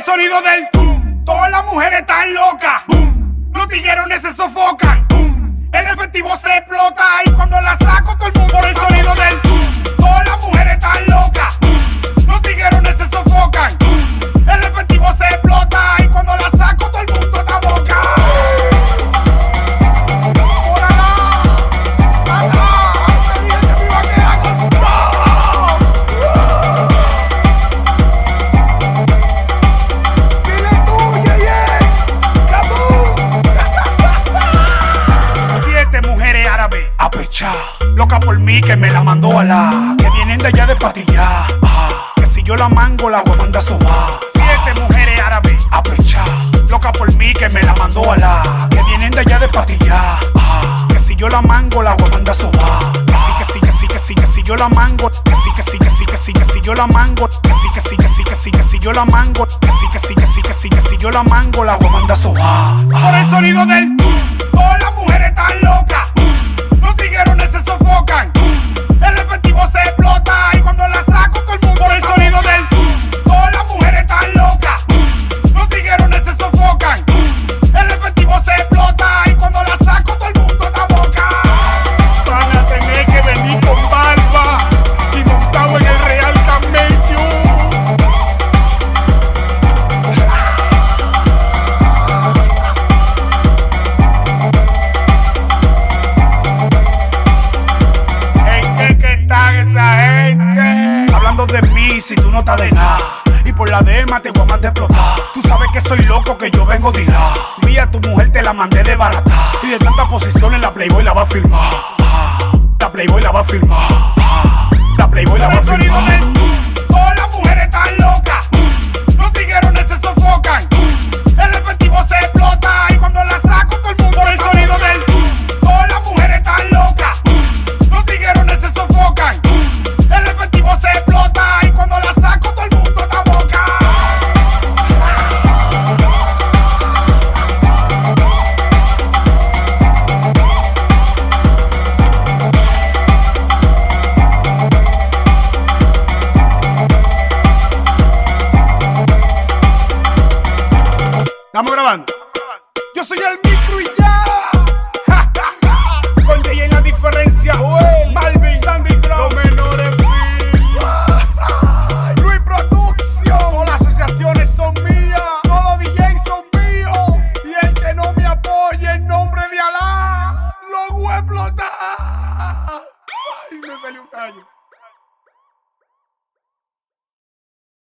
sonido del boom. Todas las mujeres están locas, boom. Los tiguerones se sofocan, boom. El efectivo se explota y cuando la saco todo el mundo por el sonido del boom. Todas las mujeres están locas, boom. Los tiguerones se sofocan, boom. El efectivo se explota y cuando la saco todo el mundo está boca. Loca por mí, que me la mandó a la que vienen de allá de Patilla. Que si yo la mango, la voy a mandar a sobar. 7 mujeres árabes a pechar. Loca por mí, que me la mandó a la que vienen de allá de Patilla. Que si yo la mango, la voy a mandar a sobar. Que si yo la mango. Que si yo la mango. Que si yo la mango. Que si yo la mango, la voy a mandar a sobar. Por el sonido del boom. Todas las mujeres están locas. Los tiguerones se sofocan, el efectivo se explota y cuando la saco todo el mundo por el sonido del boom. Todas las mujeres están locas, los tiguerones se sofocan, el efectivo se explota y cuando la saco todo el mundo está boca. Van a tener que venir con barba y montado en el Real Camello. Esa gente hablando de mí, si tú no estás de nada. Y por la dema te voy a mandar a explotar. Tú sabes que soy loco, que yo vengo de Irak. Vi a tu mujer, te la mandé de barata. Y de tantas posiciones la Playboy la va a firmar. La Playboy la va a firmar. La Playboy la va a firmar. Todas las mujeres están locas. Los tiguerones se sofocan. El efectivo se explota y cuando la saco todo el mundo por el sonido del boom. Todas las mujeres están locas. Los tiguerones se sofocan. El efectivo se explota y cuando la saco todo el mundo está boca. Estamos grabando. Yo soy el micro y ya. Con Jay en la diferencia. Malvin, Sandy.